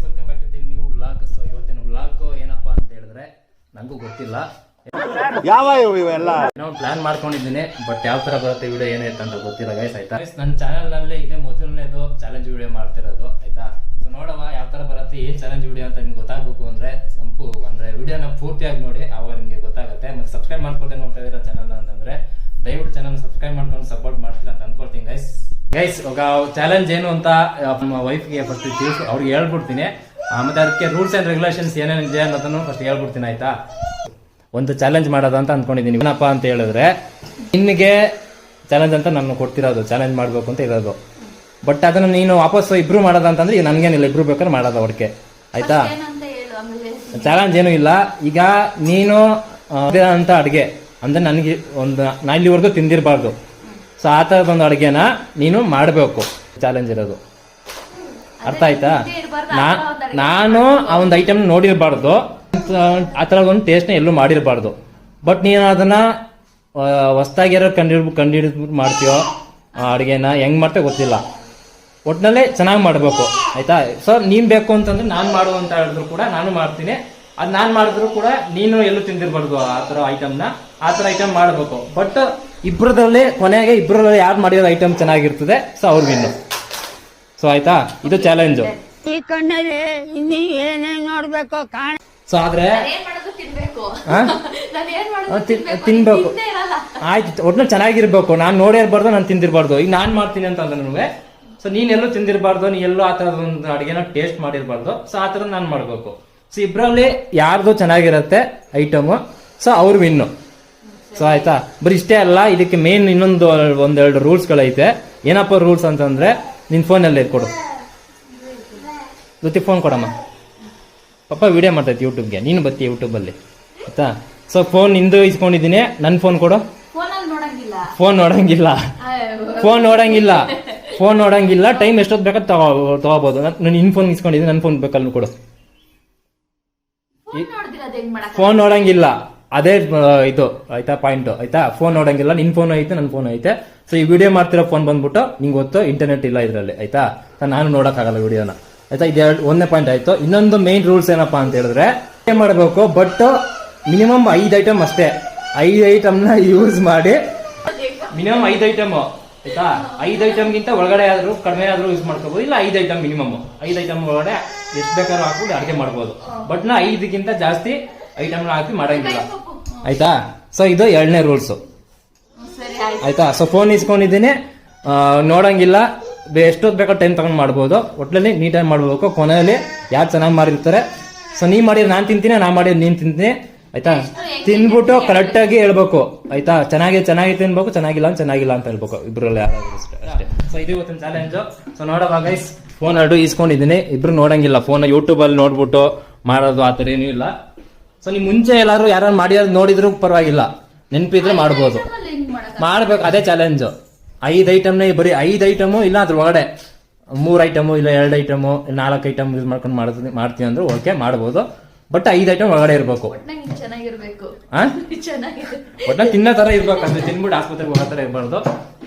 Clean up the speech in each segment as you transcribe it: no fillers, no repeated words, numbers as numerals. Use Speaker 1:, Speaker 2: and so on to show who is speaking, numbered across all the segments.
Speaker 1: Welcome back to the new vlog. So ಇವತ್ತಿನ vlog ಏನಪ್ಪಾ ಅಂತ ಹೇಳಿದ್ರೆ ನಂಗೂ ಗೊತ್ತಿಲ್ಲ, ನಾವು ಪ್ಲಾನ್ ಮಾಡ್ಕೊಂಡಿದ್ದೀನಿ. ಬಟ್ ಯಾವ ತರ ಬರುತ್ತೆ ವಿಡಿಯೋ ಏನಾಯ್ತು ಅಂತ ಗೊತ್ತಿಲ್ಲ ಗೈಸ್. ಆಯ್ತಾ, ನನ್ನ ಚಾನಲ್ ನಲ್ಲಿ ಇದೆ ಮೊದಲನೇದು ಚಾಲೆಂಜ್ ವಿಡಿಯೋ ಮಾಡ್ತಿರೋದು. ಆಯ್ತಾ, ಸೊ ನೋಡವ ಯಾವ ತರ ಬರುತ್ತೆ, ಏನ್ ಚಾಲೆಂಜ್ ವಿಡಿಯೋ ಅಂತ ನಿಮ್ಗೆ ಗೊತ್ತಾಗಬೇಕು ಅಂದ್ರೆ ವಿಡಿಯೋನ ಪೂರ್ತಿಯಾಗಿ ನೋಡಿ, ಅವಾಗ ನಿಮ್ಗೆ ಗೊತ್ತಾಗುತ್ತೆ. ಮತ್ತೆ ಸಬ್ಸ್ಕ್ರೈಬ್ ಮಾಡ್ಕೊಳ್ದೆ ನೋಡ್ತಾ ಇದೀರ ಚಾನಲ್ ಅಂತಂದ್ರೆ ದಯವಿಟ್ಟು ಚಾನಲ್ ಸಬ್ಸ್ಕ್ರೈಬ್ ಮಾಡ್ಕೊಂಡು ಸಪೋರ್ಟ್ ಮಾಡ್ತೀರಾ ಅಂತ ಅನ್ಕೊಳ್ತೀನಿ ಗೈಸ್. ಚಾಲೆಂಜ್ ಏನು ಅಂತ ನಮ್ಮ ವೈಫ್ಗೆ ಫಸ್ಟ್ ಅವ್ರಿಗೆ ಹೇಳ್ಬಿಡ್ತೀನಿ. ಮತ್ತೆ ಅದಕ್ಕೆ ರೂಲ್ಸ್ ಅಂಡ್ ರೆಗ್ಯುಲೇಷನ್ಸ್ ಏನೇನಿದೆ ಅನ್ನೋದನ್ನು ಫಸ್ಟ್ ಹೇಳ್ಬಿಡ್ತೀನಿ. ಆಯ್ತಾ, ಒಂದು ಚಾಲೆಂಜ್ ಮಾಡೋದು ಅಂತ ಅನ್ಕೊಂಡಿದ್ದೀನಿ. ಏನಪ್ಪಾ ಅಂತ ಹೇಳಿದ್ರೆ, ನಿನಗೆ ಚಾಲೆಂಜ್ ಅಂತ ನಾನು ಕೊಡ್ತಿರೋದು, ಚಾಲೆಂಜ್ ಮಾಡ್ಬೇಕು ಅಂತ ಇರೋದು. ಬಟ್ ಅದನ್ನ ನೀನು ವಾಪಸ್ ಇಬ್ರು ಮಾಡೋದಂತಂದ್ರೆ ಈಗ ನನ್ಗೇನಿಲ್ಲ, ಇಬ್ರು ಬೇಕಾದ್ರೆ ಮಾಡೋದು ಅವ್ರಿಗೆ. ಆಯ್ತಾ, ಚಾಲೆಂಜ್ ಏನೂ ಇಲ್ಲ. ಈಗ ನೀನು ಅಂತ ಅಡುಗೆ ಅಂದ್ರೆ ನನಗೆ ನಾ ಇಲ್ಲಿವರೆಗೂ ತಿಂದಿರಬಾರ್ದು. ಸೊ ಆ ಥರದೊಂದು ಅಡುಗೆನ ನೀನು ಮಾಡಬೇಕು, ಚಾಲೆಂಜ್ ಇರೋದು. ಅರ್ಥ ಆಯ್ತಾ? ನಾನು ಆ ಒಂದು ಐಟಮ್ ನೋಡಿರಬಾರ್ದು, ಆ ಥರ ಒಂದು ಟೇಸ್ಟ್ನ ಎಲ್ಲೂ ಮಾಡಿರಬಾರ್ದು. ಬಟ್ ನೀನು ಅದನ್ನ ಹೊಸ್ದಾಗಿರೋ ಕಂಡಿಡ್ಬಿಟ್ಟು ಮಾಡ್ತೀಯೋ ಅಡುಗೆನ ಹೆಂಗ್ ಮಾಡ್ತೇವೆ ಗೊತ್ತಿಲ್ಲ, ಒಟ್ಟಿನಲ್ಲೇ ಚೆನ್ನಾಗಿ ಮಾಡಬೇಕು. ಆಯ್ತಾ? ಸೊ ನೀನ್ ಬೇಕು ಅಂತಂದ್ರೆ ನಾನು ಮಾಡು ಅಂತ ಹೇಳಿದ್ರು ಕೂಡ ನಾನು ಮಾಡ್ತೀನಿ. ಅದು ನಾನು ಮಾಡಿದ್ರು ಕೂಡ ನೀನು ಎಲ್ಲೂ ತಿಂದಿರಬಾರ್ದು ಆ ಥರ ಐಟಮ್ನ. ಆ ಥರ ಐಟಮ್ ಮಾಡಬೇಕು. ಬಟ್ ಇಬ್ಬರದಲ್ಲಿ ಕೊನೆಗೆ ಇಬ್ಬರಲ್ಲಿ ಯಾರು ಮಾಡಿರೋ ಐಟಮ್ ಚೆನ್ನಾಗಿರ್ತದೆ, ಸೊ ಅವ್ರು ವಿನ್ನು. ಸೊ ಆಯ್ತಾ, ಇದು ಚಾಲೆಂಜು. ಸೊ ಆದ್ರೆ ತಿನ್ಬೇಕು, ಆಯ್ತು, ಒಟ್ನಲ್ಲಿ ಚೆನ್ನಾಗಿರ್ಬೇಕು. ನಾನು ನೋಡೇ ಇರಬಾರ್ದು, ನಾನು ತಿಂದಿರಬಾರ್ದು. ಈಗ ನಾನು ಮಾಡ್ತೀನಿ ಅಂತ ಅಂದ್ರೆ ಸೊ ನೀನ್ ಎಲ್ಲೂ ತಿಂದಿರಬಾರ್ದು, ನೀ ಎಲ್ಲೂ ಆ ಥರದ ಒಂದು ಅಡುಗೆನ ಟೇಸ್ಟ್ ಮಾಡಿರಬಾರ್ದು. ಸೊ ಆ ಥರ ನಾನು ಮಾಡ್ಬೇಕು. ಸೊ ಇಬ್ಬರಲ್ಲಿ ಯಾರ್ದು ಚೆನ್ನಾಗಿರತ್ತೆ ಐಟಮು, ಸೊ ಅವ್ರು ವಿನ್ನು. ಸೊ ಆಯ್ತಾ, ಬರೀ ಇಷ್ಟೇ ಅಲ್ಲ, ಇದಕ್ಕೆ ಮೇನ್ ಇನ್ನೊಂದು ಒಂದೆರಡು ರೂಲ್ಸ್ಗಳೈತೆ. ಏನಪ್ಪ ರೂಲ್ಸ್ ಅಂತಂದ್ರೆ, ನಿನ್ ಫೋನಲ್ಲಿ ಕೊಡು, ಜೊತೆ ಫೋನ್ ಕೊಡಮ್ಮ. ಪಾಪ ವಿಡಿಯೋ ಮಾಡ್ತೈತಿ ಯೂಟ್ಯೂಬ್ಗೆ, ನೀನು ಬತ್ತಿ ಯೂಟ್ಯೂಬಲ್ಲಿ. ಆಯ್ತಾ? ಸೊ ಫೋನ್ ನಿಂದು ಇಸ್ಕೊಂಡಿದ್ದೀನಿ, ನನ್ನ ಫೋನ್ ಕೊಡು. ಫೋನ್ ನೋಡಂಗಿಲ್ಲ. ಟೈಮ್ ಎಷ್ಟೊತ್ತು ಬೇಕಾದ್ರೆ ತಗೋಬಹುದು. ನಾನು ನಿನ್ ಫೋನ್ ಇಸ್ಕೊಂಡಿದ್ದೀನಿ, ನನ್ನ ಫೋನ್ ಬೇಕಲ್ಲ ಕೊಡು. ಫೋನ್ ನೋಡಂಗಿಲ್ಲ, ಅದೇ ಇದು. ಆಯ್ತಾ, ಪಾಯಿಂಟ್. ಆಯ್ತಾ, ಫೋನ್ ನೋಡಂಗಿಲ್ಲ. ನಿನ್ ಫೋನ್ ಐತೆ, ನನ್ನ ಫೋನ್ ಐತೆ. ಸೊ ಈ ವಿಡಿಯೋ ಮಾಡ್ತಿರೋ ಫೋನ್ ಬಂದ್ಬಿಟ್ಟು ನಿಂಗೆ ಗೊತ್ತು ಇಂಟರ್ನೆಟ್ ಇಲ್ಲ ಇದ್ರಲ್ಲಿ. ಆಯ್ತಾ, ನಾನು ನೋಡಕ್ಕಾಗಲ್ಲ ವಿಡಿಯೋನ. ಆಯ್ತಾ, ಇದು ಒಂದನೇ ಪಾಯಿಂಟ್ ಆಯ್ತು. ಇನ್ನೊಂದು ಮೇನ್ ರೂಲ್ಸ್ ಏನಪ್ಪಾ ಅಂತ ಹೇಳಿದ್ರೆ, ಏನ್ ಮಾಡಬೇಕು, ಬಟ್ ಮಿನಿಮಮ್ 5 ಐಟಮ್ ಅಷ್ಟೇ. 5 ಐಟಮ್ನ ಯೂಸ್ ಮಾಡಿ, ಮಿನಿಮಮ್ 5 ಐಟಮ್. ಆಯ್ತಾ, 5 ಐಟಮ್ಗಿಂತ ಒಳಗಡೆ ಆದ್ರೂ ಕಡಿಮೆ ಆದ್ರೂ ಯೂಸ್ ಮಾಡ್ಕೋಬಹುದು. ಇಲ್ಲ 5 ಐಟಮ್ ಮಿನಿಮಮ್. 5 ಐಟಮ್ ಒಳಗಡೆ ಎಷ್ಟು ಬೇಕಾದ್ರೂ ಹಾಕೊಂಡು ಅಡುಗೆ ಮಾಡ್ಬೋದು. ಬಟ್ ನಾ 5ಗಿಂತ ಜಾಸ್ತಿ ಐಟಮ್ ಹಾಕಿ ಮಾಡಂಗಿಲ್ಲ. ಆಯ್ತಾ? ಸೊ ಇದು 2ನೇ ರೂಲ್ಸ್. ಆಯ್ತಾ? ಸೊ ಫೋನ್ ಇಸ್ಕೊಂಡಿದ್ದೀನಿ, ನೋಡಂಗಿಲ್ಲ. ಎಷ್ಟೊತ್ತು ಬೇಕೋ ಟೈಮ್ ತಗೊಂಡು ಮಾಡ್ಬೋದು. ಒಟ್ಲಲ್ಲಿ ನೀಟಾಗಿ ಮಾಡ್ಬೇಕು. ಕೊನೆಯಲ್ಲಿ ಯಾರು ಚೆನ್ನಾಗಿ ಮಾಡಿರ್ತಾರೆ, ಸೊ ನೀ ಮಾಡಿದ್ರೆ ನಾನು ತಿಂತೀನಿ, ನಾ ಮಾಡಿದ್ರೆ ನೀನ್ ತಿಂತೀನಿ. ಆಯ್ತಾ? ತಿನ್ಬಿಟ್ಟು ಕರೆಕ್ಟ್ ಆಗಿ ಹೇಳ್ಬೇಕು. ಆಯ್ತಾ? ಚೆನ್ನಾಗಿ ತಿನ್ಬೇಕು, ಚೆನ್ನಾಗಿಲ್ಲ ಅಂತ ಹೇಳ್ಬೇಕು. ಇಬ್ರಲ್ಲಿ ಯಾರಾದ್ರೂ ಅಷ್ಟೇ. ಸೊ ಇದು ಇವತ್ತಿನ ಚಾಲೆಂಜ್. ಸೊ ನೋಡೋಣ ಗೈಸ್, ಫೋನ್ 2 ಇಸ್ಕೊಂಡಿದ್ದೀನಿ. ಇಬ್ರು ನೋಡಂಗಿಲ್ಲ, ಫೋನ್ ಯೂಟ್ಯೂಬ್ ಅಲ್ಲಿ ನೋಡ್ಬಿಟ್ಟು ಮಾಡೋದು ಆ ಥರ ಏನೂ ಇಲ್ಲ. ಸೊ ನೀವು ಮುಂಚೆ ಎಲ್ಲಾರು ಯಾರು ಮಾಡಿರೋದು ನೋಡಿದ್ರು ಪರವಾಗಿಲ್ಲ, ನೆನಪಿದ್ರೆ ಮಾಡ್ಬೋದು. ಮಾಡ್ಬೇಕು, ಅದೇ ಚಾಲೆಂಜು. 5 ಐಟಮ್ನ ಬರೀ 5 ಐಟಮು, ಇಲ್ಲ ಅದ್ರ ಒಳಗಡೆ 3 ಐಟಮು, ಇಲ್ಲ 2 ಐಟಮು, 4 ಐಟಮ್ ಯೂಸ್ ಮಾಡ್ಕೊಂಡು ಮಾಡ್ತೀನಿ ಅಂದ್ರೆ ಓಕೆ ಮಾಡ್ಬೋದು. ಬಟ್ 5 ಐಟಮ್ ಒಳಗಡೆ ಇರ್ಬೇಕು. ಒಟ್ನಲ್ಲಿ ತಿನ್ನೋ ತರ ಇರ್ಬೇಕು. ಅಂದ್ರೆ ತಿನ್ಬಿಟ್ಟು ಆಸ್ಪತ್ರೆಗೆ ಹೋಗೋ ತರ ಇರ್ಬಾರ್ದು.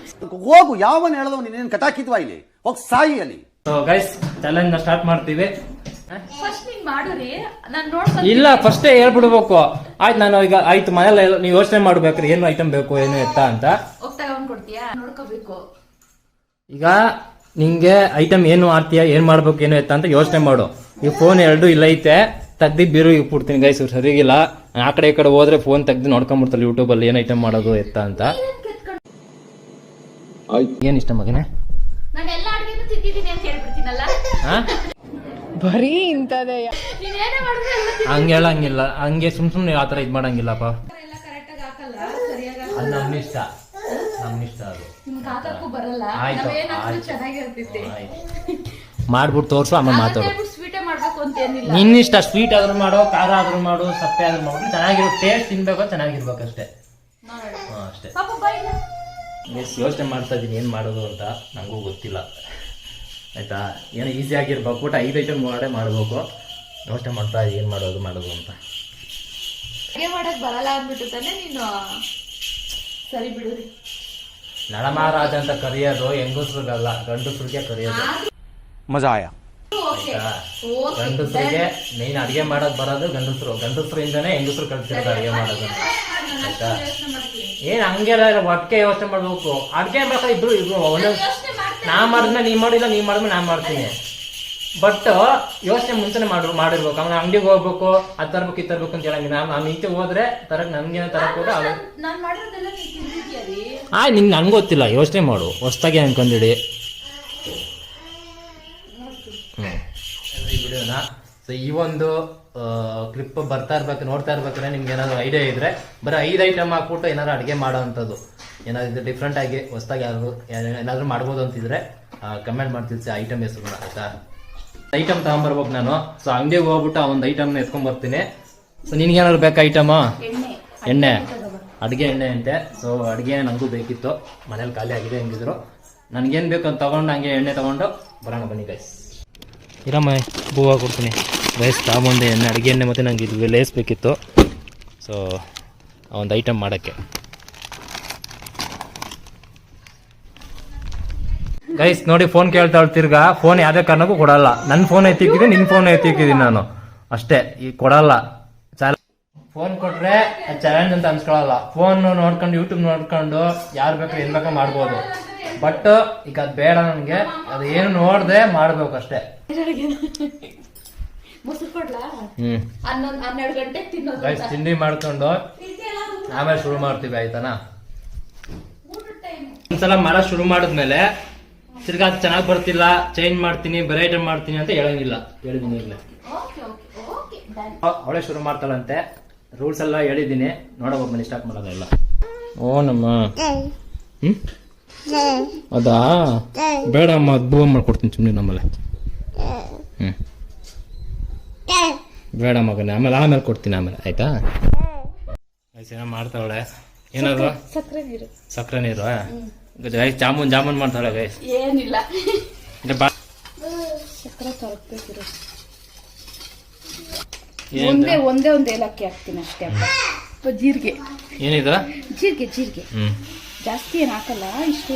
Speaker 2: ಹೋಗು, ಯಾವನ್ ಹೇಳದವ್ ನೀನೇನು ಕಟಾಕಿದ್ವಾ ಇಲ್ಲಿ, ಹೋಗಿ ಸಾಯಿ ಅಲ್ಲಿ.
Speaker 1: ಸೊ ಗೈಸ್, ಚಾಲೆಂಜ್ ನ ಸ್ಟಾರ್ಟ್ ಮಾಡ್ತೀವಿ. ಇಲ್ಲ, ಫಸ್ಟೇ ಹೇಳ್ಬಿಡ್ಬೇಕು. ಆಯ್ತು, ನಾನು ಈಗ ಆಯ್ತು ಮನೇಲಿ ನೀವು ಯೋಚನೆ ಮಾಡ್ಬೇಕ್ರಿ ಏನು ಐಟಮ್ ಬೇಕು, ಏನು ಎತ್ತ ಅಂತ. ಈಗ ನಿಂಗೆ ಐಟಮ್ ಏನು ಮಾಡ್ತೀಯಾ, ಏನ್ ಮಾಡ್ಬೇಕು, ಏನು ಎತ್ತ ಅಂತ ಯೋಚನೆ ಮಾಡು. ಈ ಫೋನ್ 2 ಇಲ್ಲ ಐತೆ, ತೆಗ್ದು ಬೀರು ಇಟ್ಬಿಡ್ತೀನಿ ಗೈಸ್. ಸರಿಗಿಲ್ಲ, ಆ ಕಡೆ ಈ ಕಡೆ ಹೋದ್ರೆ ಫೋನ್ ತೆಗ್ದು ನೋಡ್ಕೊಂಡ್ಬಿಡ್ತಾರೆ ಯೂಟ್ಯೂಬ್ ಅಲ್ಲಿ ಏನ್ ಐಟಮ್ ಮಾಡೋದು ಎತ್ತ ಅಂತ. ಏನ್ ಇಷ್ಟ ಮಗನೇ?
Speaker 3: ಬರೀ ಇಂತದೇ
Speaker 1: ಹಂಗಿಲ್ಲ, ಹಂಗೆ ಸುಮ್ನೆ ಆತರ ಇದ್ ಮಾಡಂಗಿಲ್ಲಪ್ಪ. ಅದು ನಮ್ಮ ಇಷ್ಟ ಅದು. ಮಾಡ್ಬಿಟ್ಟು ತೋರ್ಸು, ಆಮೇಲೆ ಮಾತಾಡು. ನಿನ್ನಿಷ್ಟ, ಸ್ವೀಟ್ ಆದ್ರೂ ಮಾಡು, ಖಾರ ಆದ್ರೂ ಮಾಡು, ಸಪ್ಪೆ ಆದ್ರೂ ಮಾಡು, ಚೆನ್ನಾಗಿರೋ ಟೇಸ್ಟ್ ತಿನ್ಬೇಕು, ಚೆನ್ನಾಗಿರ್ಬೇಕು ಅಷ್ಟೇ. ಅಷ್ಟೇ. ಯೋಚನೆ ಮಾಡ್ತಾ ಇದೀನಿ ಏನ್ ಮಾಡೋದು ಅಂತ, ನಂಗೂ ಗೊತ್ತಿಲ್ಲ. ಆಯ್ತಾ, ಏನೋ ಈಸಿ ಆಗಿರ್ಬೇಕು. ಬಟ್ 5 ಐಟಮ್ ಒಳಗಡೆ ಮಾಡ್ಬೇಕು. ಯೋಚನೆ ಮಾಡ್ತಾ ಏನ್ ಮಾಡೋದು ಅಂತ.
Speaker 3: ಬರಲ್ಲ ಅಂದ್ಬಿಟ್ಟು ತಾನೆ ನೀನು. ಸರಿ ಬಿಡುರಿ.
Speaker 1: ನಳಮಹಾರಾಜ ಅಂತ ಕರೆಯೋದು ಹೆಂಗಸ್ರಿಗಲ್ಲ, ಗಂಡಸ್ರಿಗೆ ಕರೆಯೋದು.
Speaker 2: ಮಜಾ ಆಯಾ.
Speaker 1: ಆಯ್ತಾ? ಗಂಡಸ್ರಿಗೆ ನೀನ್ ಅಡಿಗೆ ಮಾಡೋದ್ ಬರೋದು ಗಂಡಸ್ರಿಂದಾನೆ ಹೆಂಗಸ್ರು ಕಲ್ತಿರೋದು ಅಡಿಗೆ ಮಾಡೋದು ಆಯ್ತಾ? ಏನ್ ಹಂಗೆಲ್ಲ ಒಟ್ಟಿಗೆ ಯೋಚನೆ ಮಾಡ್ಬೇಕು. ಅಡಿಗೆ ಬೇಕಾದ್ರೆ ಇಬ್ರು ಒಂದೊಂದು ನಾ ಮಾಡಿದ್ಮೇಲೆ ನೀ ಮಾಡಿಲ್ಲ, ನೀ ಮಾಡಿದ್ಮೇಲೆ ನಾ ಮಾಡ್ತೀನಿ. ಬಟ್ ಯೋಚನೆ ಮುಂಚೆನೆ ಮಾಡಿರ್ಬೇಕು. ಅವ್ನ ಅಂಗಡಿಗೆ ಹೋಗ್ಬೇಕು, ಅದ್ ತರ್ಬೇಕು ಇದ್ ತರ್ಬೇಕು ಅಂತ ಹೇಳಂಗಿಲ್ಲ. ನಾನು ಈಚೆ ಹೋದ್ರೆ ನನ್ಗೇನ ತರಕ್ ಹೋದ್ರೆ ನಿನ್ ನನ್ಗೆ ಗೊತ್ತಿಲ್ಲ. ಯೋಚನೆ ಮಾಡು, ಹೊಸ್ದಾಗಿ ಅನ್ಕೊಂಡಿಡಿ. ಈ ವಿಡಿಯೋನ ಸೊ ಈ ಒಂದು ಕ್ಲಿಪ್ ಬರ್ತಾ ಇರ್ಬೇಕು, ನೋಡ್ತಾ ಇರ್ಬೇಕಾದ್ರೆ ನಿಮ್ಗೆ ಏನಾದ್ರು ಐಡಿಯಾ ಇದ್ರೆ ಬರೀ 5 ಐಟಮ್ ಹಾಕ್ಬಿಟ್ಟು ಏನಾದ್ರು ಅಡುಗೆ ಮಾಡೋ ಅಂಥದ್ದು ಏನಾದ್ರು ಡಿಫ್ರೆಂಟ್ ಆಗಿ ಹೊಸ್ದಾಗಿ ಏನಾದ್ರು ಮಾಡ್ಬೋದು ಅಂತಿದ್ರೆ ಕಮೆಂಟ್ ಮಾಡ್ತಿದ್ದೆ ಐಟಮ್ ಹೆಸರು ಆಯ್ತಾ? ಐಟಮ್ ತಗೊಂಬರ್ಬೇಕು ನಾನು. ಸೊ ಅಂಗಡಿಗೆ ಹೋಗ್ಬಿಟ್ಟು ಆ ಒಂದು ಐಟಮ್ನ ಎತ್ಕೊಂಡ್ ಬರ್ತೀನಿ. ಸೊ ನಿನ್ಗೇನಾದ್ರು ಬೇಕಾ ಐಟಮ್? ಎಣ್ಣೆ, ಅಡುಗೆ ಎಣ್ಣೆ ಅಂತೆ. ಸೊ ಅಡುಗೆ ನನಗೂ ಬೇಕಿತ್ತು, ಮನೇಲಿ ಖಾಲಿ ಆಗಿದೆ. ಹೆಂಗಿದ್ರು ನನಗೇನು ಬೇಕು ಅಂತ ತಗೊಂಡು ಹಂಗೆ ಎಣ್ಣೆ ತಗೊಂಡು ಬರೋಣ ಬನ್ನಿ ಗೈಸ್. ಇರಮ್ಮ ಹೂವು ಕೊಡ್ತೀನಿ ಗೈಸ್. ತಗೊಂಡು ಎಣ್ಣೆ, ಅಡುಗೆ ಎಣ್ಣೆ ಮತ್ತು ನಂಗೆ ಇದು ಲೇಸ್ ಬೇಕಿತ್ತು. ಸೊ ಆ ಒಂದು ಐಟಮ್ ಮಾಡೋಕ್ಕೆ ಗೈಸ್ ನೋಡಿ. ಫೋನ್ ಕೇಳ್ತಾ ತಿರ್ಗಾ ಫೋನ್ ಯಾವುದೇ ಕಾರಣಕ್ಕೂ ಕೊಡಲ್ಲ. ನನ್ನ ಫೋನ್ ಎತ್ತಿಕ್ಕಿದ್ದೀನಿ, ನಿನ್ನ ಫೋನ್ ಎತ್ತಿಕ್ಕಿದ್ದೀನಿ ನಾನು ಅಷ್ಟೇ. ಈ ಕೊಡಲ್ಲ. ಫೋನ್ ಕೊಟ್ರೆ ಚಾಲೆಂಜ್ ಅಂತ ಅನ್ಸ್ಕೊಳಲ್ಲ. ಫೋನ್ ನೋಡ್ಕೊಂಡು ಯೂಟ್ಯೂಬ್ ನೋಡ್ಕೊಂಡು ಯಾರು ಬೇಕು ಏನ್ ಬೇಕಾ ಮಾಡ್ಬೋದು. ಬಟ್ ಈಗ ಅದ್ ಬೇಡ ನನಗೆ. ಅದು ಏನು ನೋಡ್ದೆ ಮಾಡ್ಬೇಕು ಅಷ್ಟೇ. ಗೈಸ್ ತಿಂಡಿ ಮಾಡ್ಕೊಂಡು ಆಮೇಲೆ ಶುರು ಮಾಡ್ತೀವಿ ಆಯ್ತಾನಾ? ಒಂದ್ಸಲ ಮಾಡ ಶುರು ಮಾಡಿದ್ಮೇಲೆ ತಿರ್ಗಾ ಅದು ಚೆನ್ನಾಗಿ ಬರ್ತಿಲ್ಲ, ಚೇಂಜ್ ಮಾಡ್ತೀನಿ, ಬೇರೆ ಐಟಮ್ ಮಾಡ್ತೀನಿ ಅಂತ ಹೇಳಂಗಿಲ್ಲ. ಹೇಳಿದೀನಿ ಈಗಲೇ. ಅವಳೆ ಶುರು ಮಾಡ್ತಾಳಂತೆ. ರೂಲ್ಸ್ ಎಲ್ಲ ಹೇಳಿದ್ದೀನಿ. ನೋಡೋಣ ಬನ್ನಿ ಸ್ಟಾರ್ಟ್ ಮಾಡೋದೆಲ್ಲ. ಓ ನಮ್ಮ ಅದಾ ಬೇಡ ಅಮ್ಮ, ಅದು ಬೂವ್ ಮಾಡ್ಕೊಡ್ತೀನಿ ಸುಮ್ಮನೆ ನಮ್ಮಲ್ಲಿ. ಬೇಡ ಮಗನೇ, ಆಮೇಲೆ ಕೊಡ್ತೀನಿ ಆಮೇಲೆ ಆಯ್ತಾ? ಏನೋ ಮಾಡ್ತಾವಳೆ. ಏನದು? ಸಕ್ಕರೆ ನೀರು ಗೈಸ್. ಜಾಮೂನ್ ಮಾಡ್ತಾಳೆ ಗೈಸ್.
Speaker 3: ಏನಿಲ್ಲ, ಒಂದೇ ಒಂದು ಏಲಕ್ಕಿ ಹಾಕ್ತೀನಿ ಅಷ್ಟೇ. ಜೀರಿಗೆ.
Speaker 1: ಏನಿದು?
Speaker 3: ಜೀರಿಗೆ ಜಾಸ್ತಿ ಏನು ಹಾಕಲ್ಲ. ಇಷ್ಟು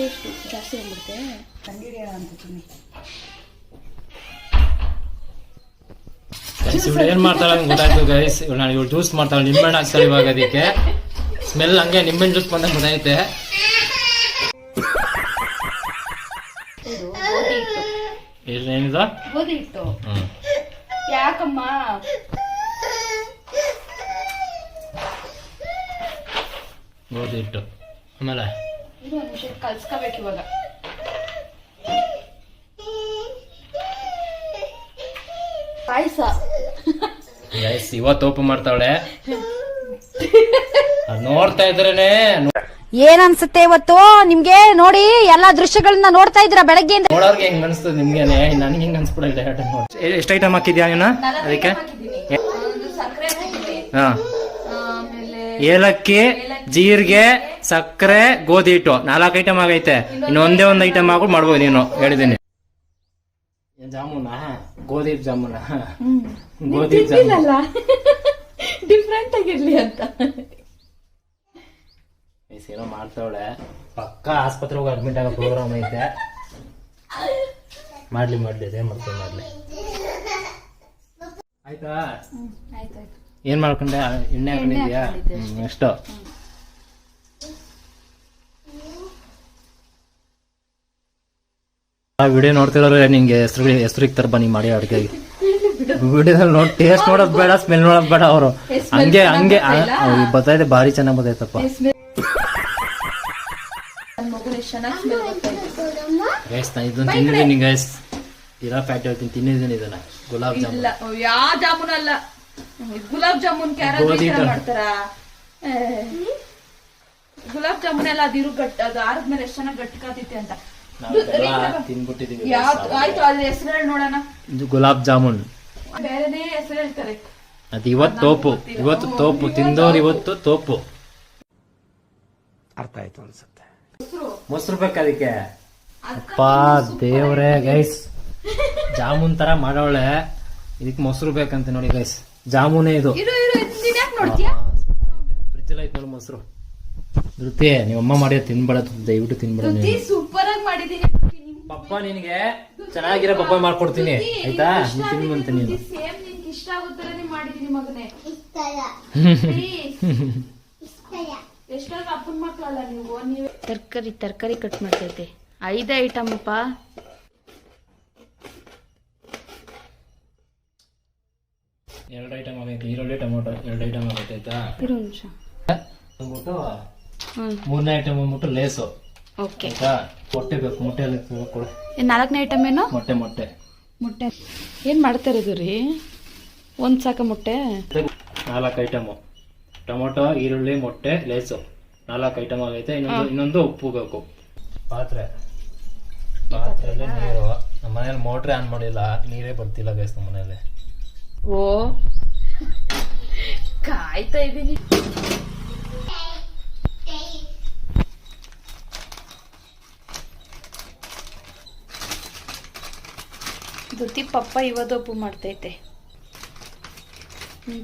Speaker 3: ಜಾಸ್ತಿ ಬಂದ್ಬಿಡುತ್ತೆ. ತಂಗಿಡಿ ಅಂತೀನಿ.
Speaker 1: ಇವಳು ಏನ್ ಮಾಡ್ತಾಳೆ ಗೊತ್ತಾಯ್ತು ಗೈಸ್. ಇವಳು ಜ್ಯೂಸ್ ಮಾಡ್ತಾಳೆ, ನಿಂಬೆಹಣ್ಣು ಹಾಕ್ತಾಳೆ ಇವಾಗ. ಅದಕ್ಕೆ ಸ್ಮೆಲ್ ಹಂಗೆ ನಿಂಬೆಹಣ್ಣು ಜ್ಯೂಸ್ ಬಂದಾಗ ಗೊತ್ತಾಯ್ತೆ. ಏನಿದ?
Speaker 3: ಗೋಧಿ ಹಿಟ್ಟು. ಯಾಕಮ್ಮ?
Speaker 1: ಗೋಧಿ ಹಿಟ್ಟು ಆಮೇಲೆ
Speaker 3: ಕಲ್ಸ್ಕೋಬೇಕು ಇವಾಗ. ಪಾಯಸ
Speaker 1: ಗೈಸ್ ಇವತ್ತು ಓಪನ್ ಮಾಡ್ತಾವಳೆ. ನೋಡ್ತಾ ಇದ್ರೇನೆ
Speaker 4: ಏನ್ ಅನ್ಸುತ್ತೆ ಇವತ್ತು ನಿಮ್ಗೆ? ನೋಡಿ ಎಲ್ಲಾ ದೃಶ್ಯಗಳನ್ನ ನೋಡ್ತಾ ಇದ್ರ ಬೆಳಗ್ಗೆಯಿಂದ.
Speaker 1: ನೋಡೋರ್ಗೆ ಹೆಂಗ್ ಅನ್ಸ್ತದೆ ನಿಮ್ಗೇನೆ, ನನ್ಗೆ ಹೆಂಗ್ ಅನ್ಸ್ಬಿಡಲ್ಲ. ಎಷ್ಟು ಐಟಮ್ ಹಾಕಿದ್ಯಾ ನೀನು ಅದಕ್ಕೆ? ಹಾ, ಏಲಕ್ಕಿ, ಜೀರಿಗೆ, ಸಕ್ಕರೆ, ಗೋಧಿ ಹಿಟ್ಟು 4 ಐಟಮ್ ಆಗೈತೆ. ಇನ್ನು ಒಂದೇ ಒಂದು ಐಟಮ್ ಹಾಕೊಂಡು ಮಾಡ್ಬೋದು ನೀನು. ಹೇಳಿದ್ದೀನಿ. ಜಾಮೂನ, ಗೋಧಿ ಜಾಮೂನ, ಗೋಧಿ ಜಾಮೂನ
Speaker 3: ಡಿಫ್ರೆಂಟ್ ಆಗಿರ್ಲಿ ಅಂತ
Speaker 1: ಏನೋ ಮಾಡ್ತಾವಳೆ. ಪಕ್ಕ ಆಸ್ಪತ್ರೆ ಹೋಗಿ ಅಡ್ಮಿಟ್ ಆಗೋ ಪ್ರೋಗ್ರಾಮ್ ಐತೆ. ಮಾಡ್ಲಿ ಅದೇ ಮಾಡ್ಲಿ. ಆಯ್ತಾ? ಏನ್ ಮಾಡ್ಕೊಂಡೆ? ಎಣ್ಣೆ ಹಾಕೊಂಡಿದ್ಯಾ? ಎಷ್ಟು? ವಿಡಿಯೋ ನೋಡ್ತಿರೋರೆ ನಿಂಗೆ ಹೆಸರಿಗೆ ತರ ಬನ್ನಿ ಮಾಡಿ ಅಡುಗೆಗೆ. ವಿಡಿಯೋದಲ್ಲಿ ನೋಡಿ ಟೇಸ್ಟ್ ನೋಡೋದ್ ಬೇಡ, ಸ್ಮೆಲ್ ನೋಡೋದ್ ಬೇಡ. ಅವರು ಹಂಗೆ ಬರ್ತೈತೆ, ಭಾರಿ ಚೆನ್ನಾಗ್ ಬರ್ತೈತಪ್ಪ. ಗೈಸ್ ನಾನು ಇದನ್ನ ತಿಂದಿದ್ದೀನಿ ಗೈಸ್. ಇರೋ ಫ್ಯಾಟ್ ಹೇಳ್ತೀನಿ, ತಿಂದಿದ್ದೀನಿ ಇದನ್ನ. ಗುಲಾಬ್ ಜಾಮೂನ್.
Speaker 3: ಯಾವ ಜಾಮೂನ್ ಅಲ್ಲ, ಗುಲಾಬ್ ಜಾಮೂನ್ ಮಾಡ್ತಾರ. ಗುಲಾಬ್ ಜಾಮೂನ್ ಎಲ್ಲ ಅದಿರು ಗಟ್ಟ, ಅದು ಆರದ್ಮೇಲೆ ಎಷ್ಟು ಚೆನ್ನಾಗಿ ಗಟ್ಟಿಕಾತೈತೆ ಅಂತ
Speaker 1: ತಿನ್ಬಿಟ್ಟಿದೀವಿ.
Speaker 3: ಆಯ್ತು, ಅದ್ರ ಹೆಸರು ಹೇಳಿ ನೋಡೋಣ.
Speaker 1: ಗುಲಾಬ್ ಜಾಮೂನ್
Speaker 3: ಬೇರೆನೇ ಹೆಸರು ಹೇಳ್ತಾರೆ.
Speaker 1: ಅದು ಇವತ್ತು ತೋಪು ತಿಂದವ್ರು ಇವತ್ತು ತೋಪು.
Speaker 2: ಅರ್ಥ ಆಯ್ತು ಅನ್ಸುತ್ತೆ.
Speaker 1: ಮೊಸರು ಬೇಕು ಅದಕ್ಕೆ. ಅಪ್ಪ ದೇವ್ರೆ ಗೈಸ್, ಜಾಮೂನ್ ತರ ಮಾಡೋಳೆ. ಇದಕ್ಕೆ ಮೊಸರು ಬೇಕಂತ ನೋಡಿ ಗೈಸ್. ಜಾಮೂನೇ ಇದು. ಫ್ರಿಜ್ ಎಲ್ಲ ಐತೆ ನೋಡಿ ಮೊಸರು. ಧೃತಿ ನೀವಮ್ಮ ಮಾಡಿ ತಿನ್ಬೇಡ, ದಯವಿಟ್ಟು ತಿನ್ಬೇಡ.
Speaker 3: ಸೂಪರ್ ಆಗಿ ಮಾಡಿದೀನಿ
Speaker 1: ಪಪ್ಪ ನಿನಗೆ ಚೆನ್ನಾಗಿರೋ ಪಪ್ಪಾಯ ಮಾಡ್ಕೊಡ್ತೀನಿ ಆಯ್ತಾ ನೀನ್ ತಿನ್ನುವಂತ ನೀನು
Speaker 3: ಸೇಮ್ ನಿನ್ಗೆ ಇಷ್ಟ ಆಗುತ್ತಲೇ ಮಾಡಿದೀನಿ ಮಗನೇ. ಎಷ್ಟೊಂದು ಅಪ್ಪನ ಮಕ್ಕಳಲ್ಲ ನೀವು. ತರಕಾರಿ ಕಟ್ ಮಾಡ್ತೈತೆ. 5 ಐಟಮ್ ಅಪ್ಪ.
Speaker 1: ಎರಡು ಐಟಮ್ ಆಗೈತೆ. ಈರುಳ್ಳಿ ಟೊಮೊಟೊ 2 ಐಟಮ್ ಆಗೈತೆ ಆಯ್ತಾ.
Speaker 3: ಇರು ನಿಮಿಷ.
Speaker 1: ಅಂದ್ಬಿಟ್ಟು 3ನೇ ಐಟಮ್ ಅಂದ್ಬಿಟ್ಟು ಲೇಸು
Speaker 3: ಓಕೆ.
Speaker 1: ಆಯ್ತಾ. ಮೊಟ್ಟೆ ಬೇಕು. ಮೊಟ್ಟೆ ಎಲ್ಲ ಕೊಡು.
Speaker 3: 4ನೇ ಐಟಮ್ ಏನು?
Speaker 1: ಮೊಟ್ಟೆ
Speaker 3: ಏನ್ ಮಾಡ್ತಾ ಇರೋದು ರೀ? ಒಂದ್ ಸಾಕ ಮೊಟ್ಟೆ?
Speaker 1: 4 ಐಟಮು. ಟೊಮೊಟೊ, ಈರುಳ್ಳಿ, ಮೊಟ್ಟೆ, ಲೇಸು 4 ಐಟಮ್ ಆಗೈತೆ. ಇನ್ನೊಂದು ಉಪ್ಪು ಬೇಕು. ಪಾತ್ರೆಯಲ್ಲಿ ನೀರು. ನಮ್ಮ ಮನೇಲಿ ಮೋಟ್ರೇ ಆನ್ ಮಾಡಿಲ್ಲ, ನೀರೇ ಬರ್ತಿಲ್ಲ ಗೈಸ್ ನಮ್ಮ ಮನೇಲಿ.
Speaker 3: ಓ ಕಾಯ್ತಾ ಇದ್ದೀನಿ. ದುತ್ತಿ ಪಪ್ಪ ಇವದೊಪ್ಪು ಮಾಡ್ತೈತೆ.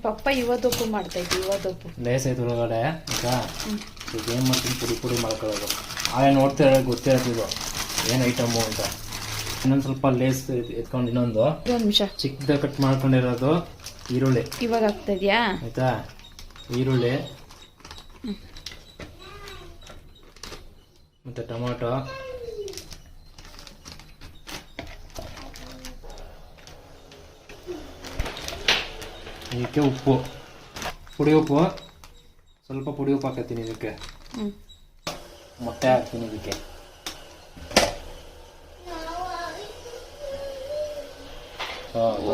Speaker 3: ಪಪ್ಪ ಇವದೊಪ್ಪು ಮಾಡ್ತೈತೆ.
Speaker 1: ಲೇಸ್ ಐತೆ ಒಳಗಡೆ ಈಗ. ಏನ್ ಮಾಡ್ತೀನಿ ಪುಡಿ ಮಾಡ್ಕೊಳ್ಳೋದು. ಆಗ ನೋಡ್ತಾ ಗೊತ್ತಿರೋದು ಏನ್ ಐಟಮು ಅಂತ. ಇನ್ನೊಂದು ಸ್ವಲ್ಪ ಲೇಸ್ ಎತ್ಕೊಂಡು ಇನ್ನೊಂದು
Speaker 3: ನಿಮಿಷ
Speaker 1: ಚಿಕ್ಕದ ಕಟ್ ಮಾಡ್ಕೊಂಡಿರೋದು ಈರುಳ್ಳಿ
Speaker 3: ಇವಾಗ ಆಗ್ತಾ ಇದೆಯಾ
Speaker 1: ಆಯ್ತಾ. ಈರುಳ್ಳಿ ಮತ್ತೆ ಟೊಮೊಟೊ, ಇದಕ್ಕೆ ಉಪ್ಪು, ಪುಡಿ ಉಪ್ಪು, ಸ್ವಲ್ಪ ಪುಡಿ ಉಪ್ಪು ಹಾಕತ್ತೀನಿ ಇದಕ್ಕೆ. ಮೊಟ್ಟೆ ಹಾಕ್ತೀನಿ ಇದಕ್ಕೆ.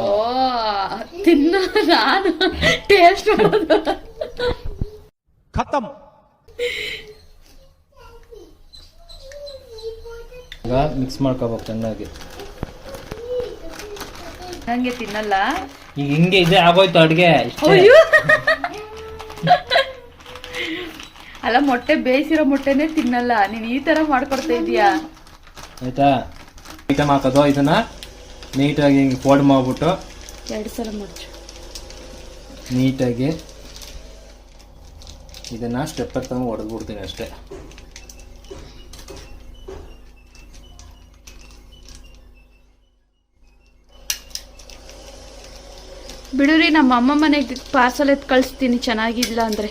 Speaker 3: ಓ ತಿನ್ನ ನಾನು ಟೇಸ್ಟ್ ಮಾಡೋದು
Speaker 2: ಖತಮ್.
Speaker 1: ಈಗ ಮಿಕ್ಸ್ ಮಾಡ್ಕೋಬೇಕು ಚೆನ್ನಾಗಿ.
Speaker 3: ನಂಗೆ ತಿನ್ನಲ್ಲ.
Speaker 1: ಈಗ ಹಿಂಗೆ ಇದೆ ಆಗೋಯ್ತು ಅಡ್ಗೆ.
Speaker 3: ಅಲ್ಲ ಮೊಟ್ಟೆ ಬೇಯಿಸಿರೋ ಮೊಟ್ಟೆನೆ ತಿನ್ನಲ್ಲ. ನೀನ್ ಈ ತರ ಮಾಡ್ಕೊಡ್ತಾ ಇದೀಯಾ
Speaker 1: ಆಯ್ತಾ. ಐಟಮ್ ಹಾಕೋದು. ಇದನ್ನ ನೀಟಾಗಿ ಹಿಂಗೆ ಫೋಲ್ಡ್ ಮಾಡ್ಬಿಟ್ಟು
Speaker 3: 2 ಸಲ ಮುಚ್ಚು.
Speaker 1: ನೀಟಾಗಿ ಇದನ್ನ ಸ್ಟೆಪ್ ತಗೊಂಡು ಹೊಡೆದ್ಬಿಡ್ತೀನಿ ಅಷ್ಟೇ.
Speaker 3: ಬಿಡುರಿ, ನಮ್ಮ ಅಮ್ಮ ಮನೆಗೆ ಪಾರ್ಸಲ್ ಎತ್ ಕಳಿಸ್ತೀನಿ ಚೆನ್ನಾಗಿಲ್ಲ ಅಂದ್ರೆ.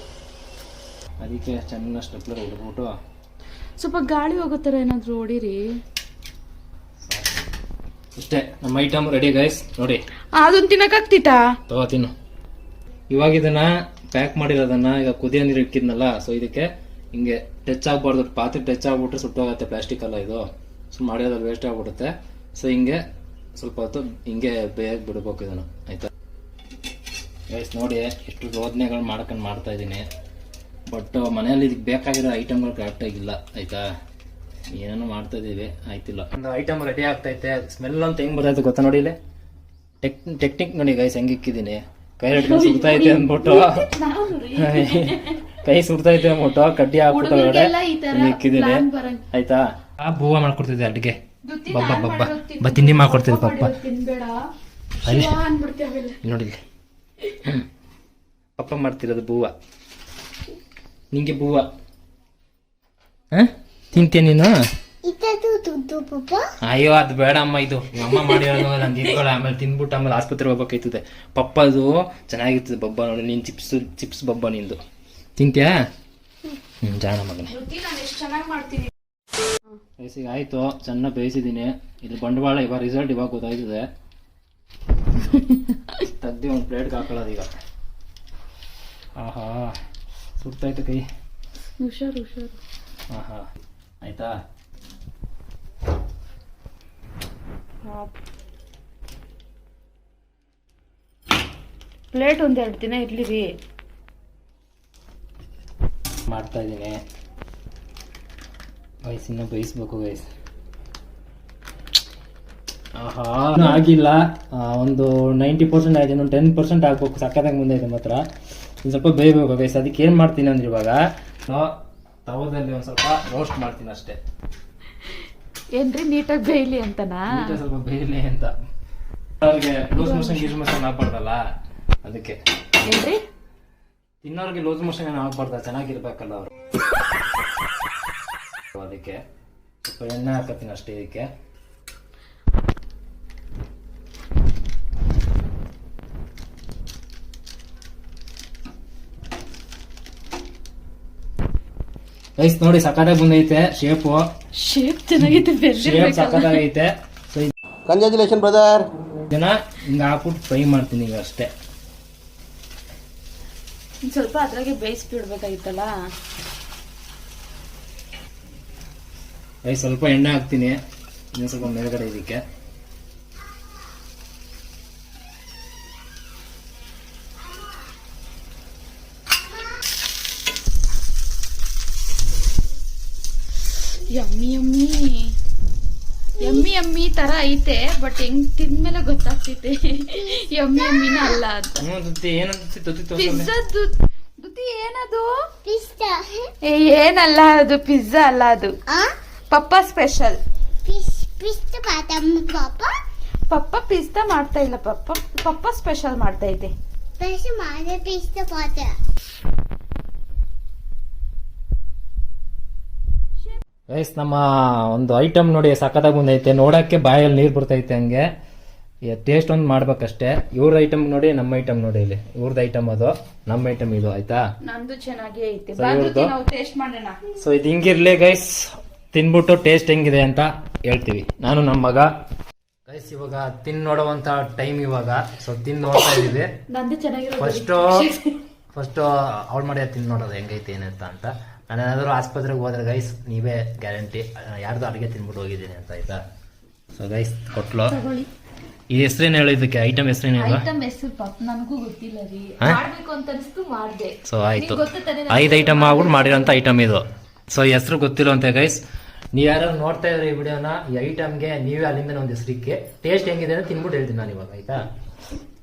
Speaker 1: ಅದಕ್ಕೆ ಚೆನ್ನಾಗಿ ಸ್ಟೆಪ್ಲರ್ ಹೊಡೆದ್ಬಿಟ್ಟು
Speaker 3: ಸ್ವಲ್ಪ ಗಾಳಿ ಹೋಗೋ ಥರ ಏನಾದ್ರು ಹೊಡಿರಿ.
Speaker 1: ಇಷ್ಟೇ ನಮ್ಮ ಐಟಮ್ ರೆಡಿ ಗೈಸ್. ನೋಡಿ
Speaker 3: ಅದನ್ನ ತಿನ್ನಕ್ಕಾಗ್ತಿತ್ತಾ?
Speaker 1: ತಿನ್ನು. ಇವಾಗ ಇದನ್ನ ಪ್ಯಾಕ್ ಮಾಡಿರೋದನ್ನ ಈಗ ಕುದಿಯೋ ನೀರು ಇಕ್ಕಿದ್ನಲ್ಲ, ಸೊ ಇದಕ್ಕೆ ಹಿಂಗೆ ಟಚ್ ಆಗ್ಬಾರ್ದು. ಪಾತ್ರೆ ಟಚ್ ಆಗ್ಬಿಟ್ರೆ ಸುಟ್ಟೋಗತ್ತೆ. ಪ್ಲಾಸ್ಟಿಕ್ ಅಲ್ಲ ಇದು. ಸೊ ಮಾಡಿರೋದು ವೇಸ್ಟ್ ಆಗ್ಬಿಡುತ್ತೆ. ಸೊ ಹಿಂಗೆ ಸ್ವಲ್ಪ ಹೊತ್ತು ಹಿಂಗೆ ಬೇಗ ಬಿಡ್ಬೇಕು ಇದನ್ನು ಆಯ್ತಾ ಗೈಸ್. ನೋಡಿ ಎಷ್ಟು ರೋದನೆಗಳು ಮಾಡ್ತಾ ಇದ್ದೀನಿ. ಬಟ್ ಮನೆಯಲ್ಲಿ ಇದಕ್ಕೆ ಬೇಕಾಗಿರೋ ಐಟಮ್ಗಳು ಕರೆಕ್ಟಾಗಿಲ್ಲ ಆಯ್ತಾ. ಏನೇನೋ ಮಾಡ್ತಾ ಇದೀವಿ ಆಯ್ತಿಲ್ಲ. ಒಂದು ಐಟಮ್ ರೆಡಿ ಆಗ್ತೈತೆ. ಸ್ಮೆಲ್ ಅಂತ ಹೆಂಗ್ ಬರ್ತೈತೆ ಗೊತ್ತಾ ನೋಡಿ. ಇಲ್ಲಿ ಟೆಕ್ನಿಕ್ ನೋಡಿ ಗೈಸ್ ಹೆಂಗೆ ಇಕ್ಕಿದ್ದೀನಿ. ಕೈ ಹಿಡ್ಕೊಂಡು ಸುಡ್ತೈತೆ ಅಂದ್ಬಿಟ್ಟು ಕಡ್ಡಿ ಹಾಕ್ಬಿಟ್ಟು ಒಳಗಡೆ ಇಕ್ಕಿದ್ದೀನಿ ಆಯ್ತಾ. ಬೂವ ಮಾಡ್ಕೊಡ್ತಿದ್ದೆ ಅಡ್ಗೆ. ಬಬ್ಬ ತಿಂಡಿ ಮಾಡ್ಕೊಡ್ತಿದ್ದೆ ಪಪ್ಪ. ನೋಡಿ ಪಪ್ಪ ಮಾಡ್ತಿರೋದು ಬೂವ. ನಿಂಗೆ ಬೂವ ತಿಂತೀಯ ನೀನು? ಅಯ್ಯೋ ಅದು ಬೇಡ ಅಮ್ಮ. ಇದು ಅಮ್ಮ ಮಾಡಿರೋದು ನಂಗೆ ಇಟ್ಕೊಳ್ಳ. ಆಮೇಲೆ ತಿನ್ಬಿಟ್ಟು ಆಮೇಲೆ ಆಸ್ಪತ್ರೆ ಹೋಗ್ಬೇಕಾಯ್ತದೆ. ಪಪ್ಪ ಅದು ಚೆನ್ನಾಗಿರ್ತದೆ ಬಬ್ಬ. ನೋಡಿ ನೀನ್ ಚಿಪ್ಸ್ ಬಬ್ಬ ನಿಂದು ತಿಂತ್ಯಾ? ಜಾಣ ಮಗನೇ. ಬೇಸಿಗೆ ಆಯ್ತು. ಚೆನ್ನಾಗಿ ಬೇಯಿಸಿದ್ದೀನಿ. ಇದು ಬಂಡವಾಳ. ಇವಾಗ ರಿಸಲ್ಟ್ ಇವಾಗ ಗೊತ್ತಾಯ್ತದೆ. ತೆಗ್ದು ಒಂದು ಪ್ಲೇಟ್ಗೆ ಹಾಕೊಳ್ಳೋದು ಈಗ. ಆಹಾ ಸುಡ್ತಾಯ್ತು ಕೈ.
Speaker 3: ಹುಷಾರು.
Speaker 1: ಆಹಾ ಆಯ್ತಾ.
Speaker 3: ಪ್ಲೇಟ್ 1-2 ದಿನ ಇರ್ಲಿ
Speaker 1: ಮಾಡ್ತಾ ಇದ್ದೀನಿ. ವಯಸ್ಸಿನ ಬೇಯಿಸ್ಬೇಕು ಗೈಸ್. ಆಹಾ ಆಗಿಲ್ಲ. ಒಂದು 90% ಆಯ್ತು. ಇನ್ನೊಂದು 10% ಆಗ್ಬೇಕು. ಸಕ್ಕತ್ತಾಗಿ ಮುಂದೆ ಇದೆ ಮಾತ್ರ. ಒಂದು ಸ್ವಲ್ಪ ಬೇಯಬೇಕು ಗೈಸ್. ಅದಕ್ಕೆ ಏನು ಮಾಡ್ತೀನಿ ಅಂದ್ರೆ ಇವಾಗ ತವದಲ್ಲಿ ಒಂದು ಸ್ವಲ್ಪ ರೋಸ್ಟ್ ಮಾಡ್ತೀನಿ ಅಷ್ಟೇ.
Speaker 3: ಏನ್ರಿ ನೀಟಾಗಿ ಬೇಯಲಿ ಅಂತನಾ?
Speaker 1: ಸ್ವಲ್ಪ ಬೇಯಲಿ ಅಂತ. ಅವ್ರಿಗೆ ಲೂಸ್ ಮೋಷನ್ ಆಗ್ಬಾರ್ದಲ್ಲ ಅದಕ್ಕೆ.
Speaker 3: ಏನ್ರಿ
Speaker 1: ತಿನ್ನೋರಿಗೆ ಲೂಸ್ ಮೋಷನ್ ಏನು ಆಗ್ಬಾರ್ದ. ಚೆನ್ನಾಗಿರ್ಬೇಕಲ್ಲ ಅವರು. ಅದಕ್ಕೆ ಸ್ವಲ್ಪ ಎಣ್ಣೆ ಹಾಕತ್ತೀನಿ ಅಷ್ಟೇ. ಇದಕ್ಕೆ ಗೈಸ್ ನೋಡಿ ಸಕ್ಕತ್ತಾಗಿ ಬಂದೈತೆ ಶೇಪು.
Speaker 3: ಶೇಪ್ ಚೆನ್ನಾಗೈತೆ,
Speaker 1: ಶೇಪ್ ಸಕ್ಕತ್ತಾಗೈತೆ. So
Speaker 2: congratulation brother.
Speaker 1: ಇದನ್ನ ಹಿಂಗ ಹಾಕ್ಬಿಟ್ಟು ಫ್ರೈ ಮಾಡ್ತೀನಿ ಈಗ ಅಷ್ಟೇ.
Speaker 3: ಸ್ವಲ್ಪ ಅದ್ರಾಗೆ ಬೇಯಿಸ್ಬಿಡ್ಬೇಕಾಗಿತ್ತಲ್ಲ.
Speaker 1: ಗೈಸ್ ಸ್ವಲ್ಪ ಎಣ್ಣೆ ಹಾಕ್ತೀನಿ ಇನ್ನೊಂದು ಸ್ವಲ್ಪ ಮೇಲ್ಗಡೆ ಇದಕ್ಕೆ.
Speaker 3: ಯಮ್ಮಿ ಯಮ್ಮಿ ಯಮ್ಮಿ ಯಮ್ಮಿ ತರ ಐತೆ, ಬಟ್ ಹೆಂಗ್ ತಿಂದ್ಮೇಲೆ ಗೊತ್ತಾಗ್ತೈತೆ ಯಮ್ಮಿ ಯಮ್ಮಿನ ಅಲ್ಲ ಅಂತ. ಪಿಜ್ಜಾ ದುತಿ ಏನದು? ಏನಲ್ಲ ಅದು, ಪಿಜ್ಜಾ ಅಲ್ಲ ಅದು, ಪಪ್ಪ ಸ್ಪೆಷಲ್. ಪಪ್ಪ ಪಿಸ್ತಾ ಮಾಡ್ತಾ ಇಲ್ಲ, ಪಪ್ಪ ಸ್ಪೆಷಲ್ ಮಾಡ್ತಾ ಇದೆ.
Speaker 1: ಗೈಸ್ ನಮ್ಮ ಒಂದು ಐಟಮ್ ನೋಡಿ ಸಕ್ಕತ್ತಾಗಿ ಬಂದೈತೆ. ನೋಡಕ್ಕೆ ಬಾಯಲ್ಲಿ ನೀರು ಬರ್ತೈತೆ ಹಂಗೆ. ಟೇಸ್ಟ್ ಒಂದು ಮಾಡ್ಬೇಕಷ್ಟೇ. ಇವ್ರ ಐಟಮ್ ನೋಡಿ, ನಮ್ಮ ಐಟಮ್ ನೋಡಿ, ಇಲ್ಲಿ ಇವ್ರದ್ದು ಐಟಮ್ ಅದು, ನಮ್ಮ ಐಟಮ್ ಇದು. ಆಯ್ತಾ,
Speaker 3: ನಂದು ಚೆನ್ನಾಗೇ ಐತೆ,
Speaker 1: So, ಇವ್ರ್ದು?
Speaker 3: ನಾವು ಟೇಸ್ಟ್ ಮಾಡೋಣ.
Speaker 1: ಸೊ ಇದು ಹಿಂಗಿರ್ಲಿ ಗೈಸ್, ತಿನ್ಬಿಟ್ಟು ಟೇಸ್ಟ್ ಹೆಂಗಿದೆ ಅಂತ ಹೇಳ್ತೀವಿ ನಾನು ನಮ್ಮ ಮಗ. ಗೈಸ್ ಇವಾಗ ತಿನ್ ನೋಡುವಂತ ಟೈಮ್ ಇವಾಗ. ಸೊ ತಿನ್ ನೋಡ್ತಾ ಇದೀವಿ.
Speaker 3: ನಂದು ಚೆನ್ನಾಗಿರೋ
Speaker 1: ಫಸ್ಟ್ ಅವ್ಳು ಮಾಡಿ ತಿನ್ ನೋಡೋದು ಹೆಂಗೈತೆ ಏನಂತ ಅಂತ. ನಾನು ಏನಾದ್ರು ಆಸ್ಪತ್ರೆಗೆ ಹೋದ್ರೆ ಗೈಸ್ ನೀವೇ ಗ್ಯಾರಂಟಿ ಯಾರ್ದು ಅಡುಗೆ ತಿನ್ಬಿಟ್ಟು ಹೋಗಿದ್ದೀನಿ ಅಂತ. ಆಯ್ತಾ, ಸೊ ಗೈಸ್ ಕೊಟ್ಲು. ಈ ಹೆಸರೇನು ಹೇಳು, ಇದಕ್ಕೆ ಐಟಮ್ ಹೆಸರೇನು ಹೇಳು?
Speaker 3: ಐಟಮ್ ಹೆಸರು ನನಗೂ ಗೊತ್ತಿಲ್ಲ ರೀ, ಮಾಡ್ಬೇಕು ಅಂತ ಅನಿಸ್ತು ಮಾಡ್ದೆ.
Speaker 1: ಸೊ ಆಯ್ತು, 5 ಐಟಮ್ ಆಗ್ಬಿಟ್ಟು ಮಾಡಿರೋಂಥ ಐಟಮ್ ಇದು. ಸೊ ಹೆಸರು ಗೊತ್ತಿಲ್ಲ ಅಂತ ಗೈಸ್. ನೀವು ಯಾರು ನೋಡ್ತಾ ಇದ್ರೆ ಈ ವಿಡಿಯೋನ, ಈ ಐಟಮ್ಗೆ ನೀವೇ ಅಲ್ಲಿಂದ ಒಂದು ಹೆಸರಿಕ್ಕೆ ಟೇಸ್ಟ್ ಹೆಂಗಿದೆ ಅಂತ ತಿನ್ಬಿಟ್ಟು ಹೇಳ್ತೀನಿ ನಾನು ಇವಾಗ. ಆಯ್ತಾ,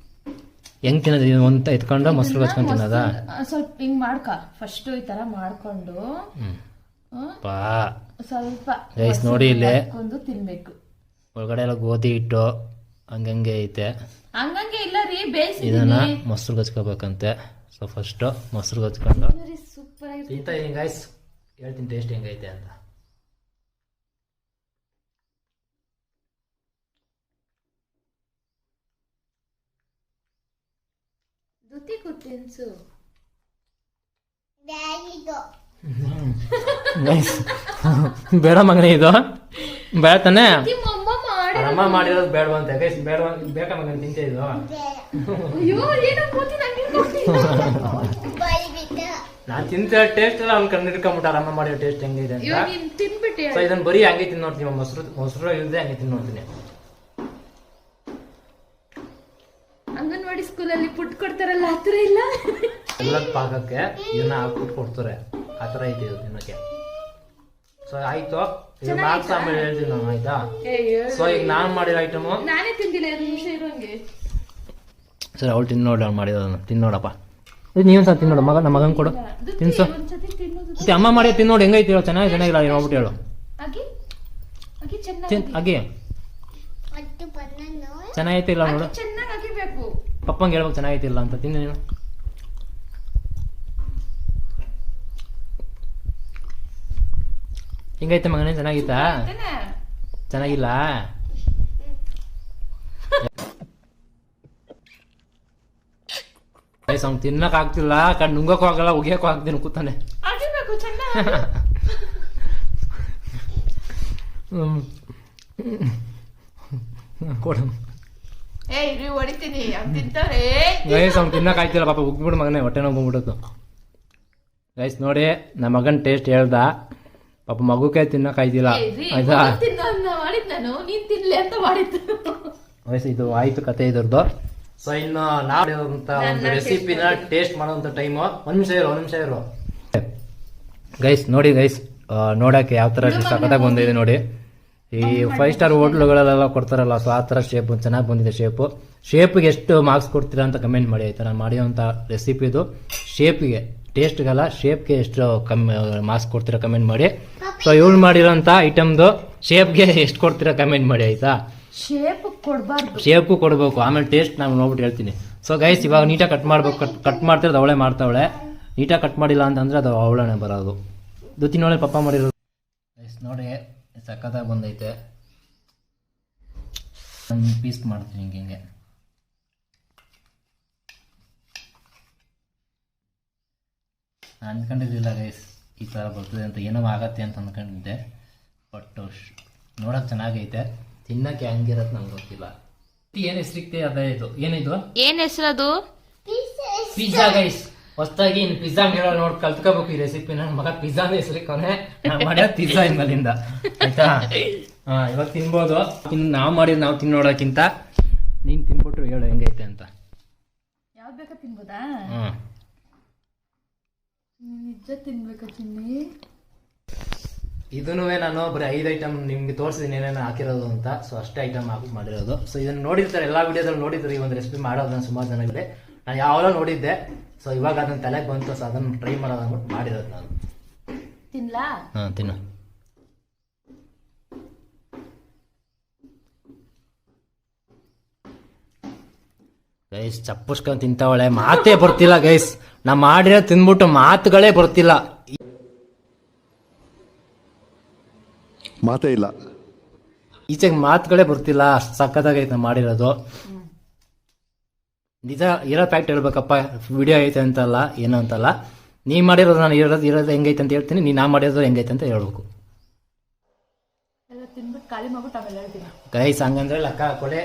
Speaker 1: ಹೆಂಗ್ ತಿನ್ನೋದು ಅಂತ ಎತ್ಕೊಂಡು ಮೊಸರು ಹಚ್ಕೊಂಡು ತಿನ್ನೋದ?
Speaker 3: ಸ್ವಲ್ಪ ಹಿಂಗ್ ಮಾಡ್ಕ, ಫಸ್ಟ್ ಈ ತರ ಮಾಡ್ಕೊಂಡು ಸ್ವಲ್ಪ
Speaker 1: ಗೈಸ್ ನೋಡಿ ಇಲ್ಲಿ
Speaker 3: ತಿನ್ಬೇಕು.
Speaker 1: ಒಳಗಡೆ ಎಲ್ಲ ಗೋಧಿ ಹಿಟ್ಟು ಹಂಗಂಗೆ ಐತೆ.
Speaker 3: ಹಂಗಂಗೆ ಇಲ್ಲ ರೀ, ಬೇಯಿಸಿ
Speaker 1: ಇದನ್ನ ಮೊಸರು ಹಚ್ಕೋಬೇಕಂತೆ. ಸೊ ಫಸ್ಟ್ ಮೊಸರು ಹಚ್ಕೊಂಡು
Speaker 3: ಸೂಪರ್ ಆಗಿ
Speaker 1: ತಿಂತಾ ಇದೀನಿ ಗೈಸ್. ಹೇಳ್ತೀನಿ ಟೇಸ್ಟ್ ಹೆಂಗೈತೆ ಅಂತ.
Speaker 3: ತಿನ್ಸು.
Speaker 1: ಬೇಡ ಮಗನೇ, ಇದು ಬೇಡ ತಾನೆ.
Speaker 3: ನಿಮ್ಮಮ್ಮ ಮಾಡಿ
Speaker 1: ಅಮ್ಮ ಮಾಡಿರೋದು ಬೇಡವಂತೆ ಗೈಸ್. ಬೇಡ ಬೇಕಾ ಮಗನ ತಿಂತ ಇದು?
Speaker 3: ಅಯ್ಯೋ ಏನೋ ಕೂತಿ ನಂಗೆ
Speaker 1: ನಾನ್ ತಿಂತ ಟೇಸ್ಟ್ ಎಲ್ಲ ಅವ್ನು ಕಂಡು ಹಿಡ್ಕೊಂಬಿಟ್ಟಾರ ಅಮ್ಮ ಮಾಡಿರೋ ಟೇಸ್ಟ್ ಹೆಂಗಿದೆ ಅಂತ.
Speaker 3: ಇವಾಗ ನೀನ್ ತಿನ್ಬಿಟ್ಟೆ.
Speaker 1: ಸೊ ಇದನ್ನ ಬರೀ ಹಂಗೆ ತಿನ್ ನೋಡ್ತೀನಿ, ಮೊಸರು ಇಲ್ಲದೆ ಹಂಗೆ ತಿನ್ ನೋಡ್ತೀನಿ.
Speaker 3: ಅಂಗನವಾಡಿ ಸ್ಕೂಲಲ್ಲಿ ಪುಟ್ ಕೊಡ್ತಾರಲ್ಲ ಆತರ ಇಲ್ಲ,
Speaker 1: ಎಲ್ಲ ಪಾಕಕ್ಕೆ ಇದನ್ನ ಹಾಕ್ಬಿಟ್ಟು ಕೊಡ್ತಾರೆ. ಆತರ ಐತೆ ಇದು ತಿನ್ನಕ್ಕೆ. ಸೊ ಆಯ್ತು, ಈಗ ಮಾರ್ಕ್ಸ್ ಆಮೇಲೆ ಹೇಳ್ತೀನಿ ನಾನು. ಆಯ್ತಾ, ಸೊ ಈಗ ನಾನ್ ಮಾಡಿರೋ ಐಟಮು
Speaker 3: ನಾನೇ ತಿಂದಿಲ್ಲ, 2 ನಿಮಿಷ ಇರೋಂಗೆ.
Speaker 1: ಸರಿ ಅವಳು ತಿನ್ ನೋಡಿ, ಅವ್ಳು ಮಾಡಿರೋದನ್ನ ತಿನ್ನೋಡಪ್ಪ. ನೀವು ಸಹ ತಿನ್ನೋಡು ಮಗ, ನಮ್ಮ ಮಗನ್ ಕೊಡು ತಿನ್ಸು.
Speaker 3: ಒಂದ್ಸತಿ ತಿನ್ನೋದು.
Speaker 1: ಮತ್ತೆ ಅಮ್ಮ ಮಾಡಿ ತಿನ್ನೋಡು ಹೆಂಗೈತಿ ಹೇಳು. ಚೆನ್ನಾಗಿಲ್ಲ ನೋಡ್ಬಿಟ್ಟು ಹೇಳು.
Speaker 3: ಅಗಿ ಅಗಿ ಚೆನ್ನಾಗಿ
Speaker 1: ಅಗಿ ಚೆನ್ನಾಗೈತೆ ಇಲ್ಲ ನೋಡು.
Speaker 3: ಚೆನ್ನಾಗಿ ಅಗಿಬೇಕು.
Speaker 1: ಪಪ್ಪಂಗೆ ಹೇಳ್ಬೇಕು ಚೆನ್ನಾಗೈತಿ ಇಲ್ಲ ಅಂತ. ತಿನ್ನು ನೀನು. ಹಿಂಗೈತೆ ಮಗನೇ, ಚೆನ್ನಾಗಿತ್ತಾ? ಚೆನ್ನಾಗಿಲ್ಲ. ಅವ್ನು ತಿನ್ನಕ್ ಆಗ್ತಿಲ್ಲ, ನುಂಗಕ್ಕೂ ಆಗಲ್ಲ, ಉಗಿಯಕ್ಕೂ ಆಗ್ತೀನಿ ಕೂತಾನೆ.
Speaker 3: ಅಗಿಬೇಕು ಚೆನ್ನಾಗಿ.
Speaker 1: ಕೊಡು.
Speaker 3: ಇರಿ ಹೊಡಿತೀನಿ, ಅವ್ನು ತಿಂತಾರೆ.
Speaker 1: ಗೈಸ್ ಅವ್ನು ತಿನ್ನಕ್ ಆಗ್ತಿಲ್ಲ ಪಾಪ, ಉಗ್ಬಿಡು ಮಗನೇ, ಹೊಟ್ಟೆ ನೋವು ಬಂದ್ಬಿಟ್ಟು. ಗೈಸ್ ನೋಡಿ, ನಮ್ಮ ಮಗನ್ ಟೇಸ್ಟ್ ಹೇಳ್ದ, ಪಾಪ ಮಗುಕ್ಕೆ ತಿನ್ನಕ್ ಆಯ್ತಿಲ್ಲ. ಆಯ್ತಾ,
Speaker 3: ಮಾಡಿದ್ ನಾನು, ನೀನ್ ತಿನ್ಲಿ ಅಂತ ಮಾಡಿದ್ದು.
Speaker 1: ವಯಸ್ಸು ಇದು ಆಯ್ತು ಕತೆ ಇದ್ರದ್ದು. ಸೊ ಇನ್ನು ನಾವು ಒಂದು ರೆಸಿಪಿನ ಟೇಸ್ಟ್ ಮಾಡೋಂಥ ಟೈಮು. ಒಂದ್ ನಿಮಿಷ ಇರು ಗೈಸ್. ನೋಡಿ ಗೈಸ್, ನೋಡಕ್ಕೆ ಯಾವ ತರ ಸಖತ್ತಾಗಿ ಬಂದಿದೆ ನೋಡಿ. ಈ 5 ಸ್ಟಾರ್ ಹೋಟ್ಲುಗಳೆಲ್ಲ ಕೊಡ್ತಾರಲ್ಲ, ಸೊ ಆ ತರ ಶೇಪ್ ಚೆನ್ನಾಗಿ ಬಂದಿದೆ. ಶೇಪ್ಗೆ ಎಷ್ಟು ಮಾರ್ಕ್ಸ್ ಕೊಡ್ತೀರಾ ಅಂತ ಕಮೆಂಟ್ ಮಾಡಿ. ಆಯ್ತಾ, ನಾನು ಮಾಡಿರೋಂಥ ರೆಸಿಪಿದು ಶೇಪಿಗೆ, ಟೇಸ್ಟ್ಗಲ್ಲ ಶೇಪ್ಗೆ ಎಷ್ಟು ಮಾರ್ಕ್ಸ್ ಕೊಡ್ತೀರಾ ಕಮೆಂಟ್ ಮಾಡಿ. ಸೊ ಇವಳು ಮಾಡಿರೋಂಥ ಐಟಮ್ದು ಶೇಪ್ಗೆ ಎಷ್ಟು ಕೊಡ್ತೀರಾ ಕಮೆಂಟ್ ಮಾಡಿ. ಆಯ್ತಾ, ಶೇಪು ಕೊಡಬೇಕು, ಆಮೇಲೆ ಟೇಸ್ಟ್ ನಾನು ನೋಡ್ಬಿಟ್ಟು ಹೇಳ್ತೀನಿ. ಸೊ ಗೈಸ್ ಇವಾಗ ನೀಟಾಗಿ ಕಟ್ ಮಾಡ್ಬೇಕು. ಕಟ್ ಮಾಡ್ತಿರೋದು ಅವಳೇ ಮಾಡ್ತಾವಳೆ. ನೀಟಾಗಿ ಕಟ್ ಮಾಡಿಲ್ಲ ಅಂತಂದ್ರೆ ಅದು ಅವಳೇ ಬರೋದು. ದುತ್ತಿನೊಳೆ ಪಪ್ಪ ಮಾಡಿರೋದು. ಗೈಸ್ ನೋಡಿ ಸಕ್ಕತ್ತಾಗಿ ಬಂದೈತೆ. ನಾನು ಪೀಸ್ ಮಾಡ್ತೀನಿ ಹಿಂಗೆ. ನಾನು ಅನ್ಕೊಂಡಿರ್ಲಿಲ್ಲ ಗೈಸ್ ಈ ಥರ ಬರ್ತದೆ ಅಂತ ಏನೋ ಆಗತ್ತೆ ಅಂತ ಅಂದ್ಕೊಂಡಿದ್ದೆ. ಬಟ್ ನೋಡೋಕೆ ಚೆನ್ನಾಗೈತೆ, ತಿನ್ನಕ್ಕೆ ಹೆಂಗಿರತ್ತೆ ನಂಗೆ ಗೊತ್ತಿಲ್ಲ. ಏನು ಹೆಸರಿಕ್ತೆ ಅದೇ ಇದು ಏನಿದು
Speaker 3: ಏನ್ ಹೆಸರದು?
Speaker 1: Pizza guys. ಹೊಸದಾಗಿ ಇನ್ನು ಪಿಜ್ಜಾ ಹೇಳೋ ನೋಡಿ ಕಲ್ತ್ಕೋಬೇಕು ಈ ರೆಸಿಪಿ. ನನ್ನ ಮಗ ಪಿಜ್ಜಾನ ಹೆಸರಿಕೋನೆ, ನಾವು ಮಾಡೋದು ಪಿಜ್ಜಾ ಇನ್ಮೇಲಿಂದ ಆಯ್ತಾ. ಇವಾಗ ತಿನ್ಬೋದು. ಇನ್ನು ನಾವು ಮಾಡಿದ್ ನಾವು ತಿನ್ನೋಡಕ್ಕಿಂತ ನೀನು ತಿನ್ಬಿಟ್ರು ಹೇಳು ಹೆಂಗೈತೆ ಅಂತ.
Speaker 3: ಯಾವ್ದು ಬೇಕಾ ತಿನ್ಬೋದಾ?
Speaker 1: ಹ್ಞೂ
Speaker 3: ನಿಜ ತಿನ್ಬೇಕಾ ಚಿನ್ನಿ?
Speaker 1: ಇದನ್ನೂ ನಾನು ಬರೀ 5 ಐಟಮ್ ನಿಮ್ಗೆ ತೋರಿಸಿದ್ದೀನಿ ಏನೇನು ಹಾಕಿರೋದು ಅಂತ. ಸೊ ಅಷ್ಟೇ ಐಟಮ್ ಹಾಕಿ ಮಾಡಿರೋದು. ಸೊ ಇದನ್ನು ನೋಡಿರ್ತಾರೆ, ಎಲ್ಲ ವಿಡಿಯೋದಲ್ಲಿ ನೋಡಿದ್ರು ಈ ಒಂದು ರೆಸಿಪಿ ಮಾಡೋದನ್ನ ಸುಮಾರು ಜನ ಇದೆ. ನಾನು ಯಾವಾಗಲೂ ನೋಡಿದ್ದೆ. ಸೊ ಇವಾಗ ಅದನ್ನ ತಲೆಗೆ ಬಂತು, ಸೊ ಅದನ್ನು ಟ್ರೈ ಮಾಡೋದು ಅಂದ್ಬಿಟ್ಟು ಮಾಡಿರೋದು ನಾನು.
Speaker 3: ತಿನ್ಲಾ?
Speaker 1: ಹಾಂ ತಿನ್ನು. ಗೈಸ್ ಚಪ್ಪಸ್ಕೊಂಡು ತಿಂತಾವಳೆ, ಮಾತೇ ಬರ್ತಿಲ್ಲ ಗೈಸ್. ನಾ ಮಾಡಿರೋ ತಿಂದ್ಬಿಟ್ಟು ಮಾತುಗಳೇ ಬರ್ತಿಲ್ಲ.
Speaker 2: ಮಾತೇ ಇಲ್ಲ,
Speaker 1: ಈಚೆಗೆ ಮಾತುಗಳೇ ಬರ್ತಿಲ್ಲ, ಅಷ್ಟು ಸಕ್ಕತ್ತಾಗೈತೆ ನಾ ಮಾಡಿರೋದು. ನಿಜ ಇರೋ ಫ್ಯಾಕ್ಟ್ ಹೇಳ್ಬೇಕಪ್ಪ, ವಿಡಿಯೋ ಐತೆ ಅಂತಲ್ಲ ಏನು ಅಂತಲ್ಲ. ನೀ ಮಾಡಿರೋದು ನಾನು ಇರೋದು ಹೆಂಗೈತೆ ಅಂತ ಹೇಳ್ತೀನಿ, ನಾ ಮಾಡಿರೋದು ಹೆಂಗೈತೆ ಅಂತ ಹೇಳ್ಬೇಕು.
Speaker 3: ಎಲ್ಲ ತಿನ್ಬಿಟ್ಟು ಖಾಲಿ ಮಾಡ್ಬಿಟ್ಟು ಆಮೇಲೆ ಹೇಳ್ತೀನಿ.
Speaker 1: ಗೈಸ್ ಹಂಗಂದ್ರೆ ಲೆಕ್ಕ ಹಾಕೊಳ್ಳೆ,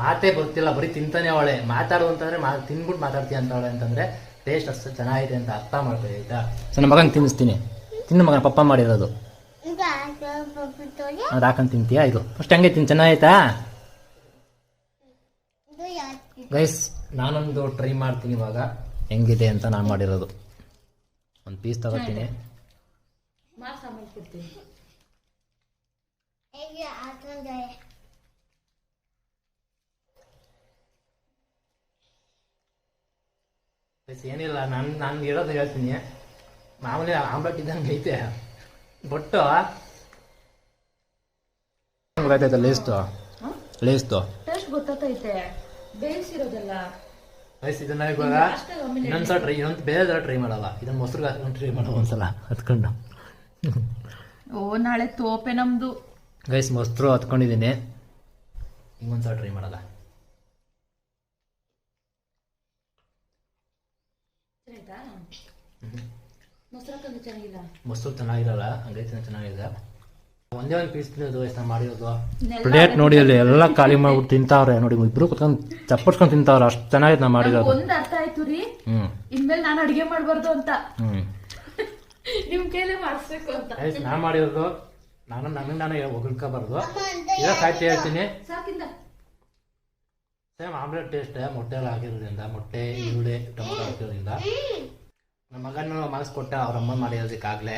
Speaker 1: ಮಾತೇ ಬರ್ತಿಲ್ಲ, ಬರೀ ತಿಂತಾನೆ ಅವಳೆ. ಮಾತಾಡು ಅಂತಂದ್ರೆ ತಿನ್ಬಿಟ್ಟು ಮಾತಾಡ್ತೀಯ ಅಂತ ಅವಳೆ ಅಂತಂದ್ರೆ ಟೇಸ್ಟ್ ಅಷ್ಟು ಚೆನ್ನಾಗೈತೆ ಅಂತ ಅರ್ಥ ಮಾಡ್ಕೊಳ್ಳಿ ಆಯ್ತಾ. ಸೊ ನಮ್ಮ ಮಗನಿಗೆ ತಿನ್ನಿಸ್ತೀನಿ, ತಿನ್ನು ಮಗನ ಪಪ್ಪ ಮಾಡಿರೋದು. ಅದು ಹಾಕೊಂಡು ತಿಂತೀಯಾ? ಇದು ಫಸ್ಟ್ ಹಂಗೆ ತಿನ್, ಚೆನ್ನಾಗೈತಾ ಗೈಸ್? ನಾನೊಂದು ಟ್ರೈ ಮಾಡ್ತೀನಿ ಇವಾಗ ಹೆಂಗಿದೆ ಅಂತ. ನಾನು ಮಾಡಿರೋದು ಒಂದು ಪೀಸ್ ತಗೋತೀನಿ. ಏನಿಲ್ಲ, ನಾನು ಇರೋದು ಹೇಳ್ತೀನಿ. ಮಾಮೂಲಿ ಆಮ್ಲೆಟ್ ಇದ್ದಂಗೆ ಐತೆ, ಬಟ್ಟು ಗೊತ್ತಾಯ್ತಾ ಲೇಸ್ತು
Speaker 3: ಟೇಸ್ಟ್ ಗೊತ್ತೈತೆ, ಬೇಯಿಸಿರೋದಲ್ಲ.
Speaker 1: ಗೈಸ್ ಇದನ್ನ ಇವಾಗ ಇನ್ನೊಂದ್ಸಲ ಟ್ರೈ, ಇನ್ನೊಂದು ಬೇರೆ ಥರ ಟ್ರೈ ಮಾಡಲ್ಲ, ಇದನ್ನ ಮೊಸರು ಹಾಕೊಂಡು ಟ್ರೈ ಮಾಡೋ ಒಂದ್ಸಲ ಹತ್ಕೊಂಡು.
Speaker 3: ಓ ನಾಳೆ ತೋಪೆ ನಮ್ದು.
Speaker 1: ಗೈಸ್ ಮೊಸರು ಹತ್ಕೊಂಡಿದ್ದೀನಿ, ಹಿಂಗೊಂದ್ಸಲ ಟ್ರೈ ಮಾಡಲ್ಲ. ಮೊಸರು ಚೆನ್ನಾಗಿರಲ್ಲ, ಹಂಗೈತೆ ಚೆನ್ನಾಗಿದೆ. ಒಂದೇ ಒಂದು ಪೀಸ್ ತಿನ್ನೋದು ಎಷ್ಟು ಮಾಡಿರೋದು. ಪ್ಲೇಟ್ ನೋಡಿ ಅಲ್ಲಿ ಎಲ್ಲ ಖಾಲಿ ಮಾಡ್ಬಿಟ್ಟು ತಿಂತಾವ್ರೆ ನೋಡಿ, ಇಬ್ರು ಕುತ್ಕೊಂಡು ಚಪ್ಪಡ್ಸ್ಕೊಂಡು ತಿಂತಾವ್ರೆ, ಅಷ್ಟು ಚೆನ್ನಾಗಿದೆ ನಾ ಮಾಡಿರೋದು.
Speaker 3: ಒಂದ್ ಅರ್ಥ ಆಯ್ತು ರೀ, ಇನ್ಮೇಲೆ ನಾನು ಅಡಿಗೆ ಮಾಡ್ಬಾರ್ದು ಅಂತ. ನಿಮ್ ಕೈಲೇ ಮಾಡಿಸ್ಬೇಕು ಅಂತ.
Speaker 1: ನಾ ಮಾಡಿರೋದು ನನಗೆ ಹೊಗಳ್ಕೋಬಾರ್ದು. ಇರೋ ಫ್ಯಾಕ್ಟ್ ಹೇಳ್ತೀನಿ, ಸೇಮ್ ಆಮ್ಲೆಟ್ ಟೇಸ್ಟ್ ಮೊಟ್ಟೆ ಎಲ್ಲ ಹಾಕಿರೋದ್ರಿಂದ, ಮೊಟ್ಟೆ ಈರುಳ್ಳಿ ಟೊಮೊಟೊ ಹಾಕಿರೋದ್ರಿಂದ. ನಮ್ಮ ಮಗನ ಮಾರ್ಕ್ಸ್ ಕೊಟ್ಟ, ಅವ್ರ ಅಮ್ಮ ಮಾಡಿರೋದಕ್ಕಾಗ್ಲೇ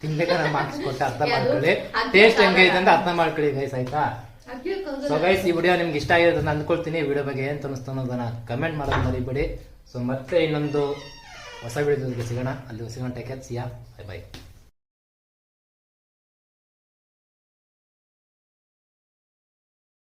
Speaker 1: ತಿನ್ಬೇಕಾದ್ರೆ ಮಾರ್ಕ್ಸ್ ಕೊಟ್ಟ, ಅರ್ಥ ಮಾಡ್ಕೊಳ್ಳಿ. ಟೇಸ್ಟ್ ಹೆಂಗೈತೆ ಅಂತ ಅರ್ಥ ಮಾಡ್ಕೊಳ್ಳಿ ಗೈಸ್ ಆಯ್ತಾ. ಸೊ ಗೈಸ್ ಈ ವಿಡಿಯೋ ನಿಮ್ಗೆ ಇಷ್ಟ ಆಗಿರೋದು ಅಂತ ಅಂದ್ಕೊಳ್ತೀನಿ. ವಿಡಿಯೋ ಬಗ್ಗೆ ಏನು ಅನಿಸ್ತು ಅನ್ನೋದನ್ನ ಕಮೆಂಟ್ ಮಾಡೋದು ಮರಿಬೇಡಿ. ಸೊ ಮತ್ತೆ ಇನ್ನೊಂದು ಹೊಸ ವಿಡಿಯೋದೊಂದಿಗೆ ಸಿಗೋಣ, ಅಲ್ಲಿ ಸಿಗೋಣ. ಟೇಕ್ ಕೇರ್, ಸಿಯಾ, ಬೈ ಬೈ.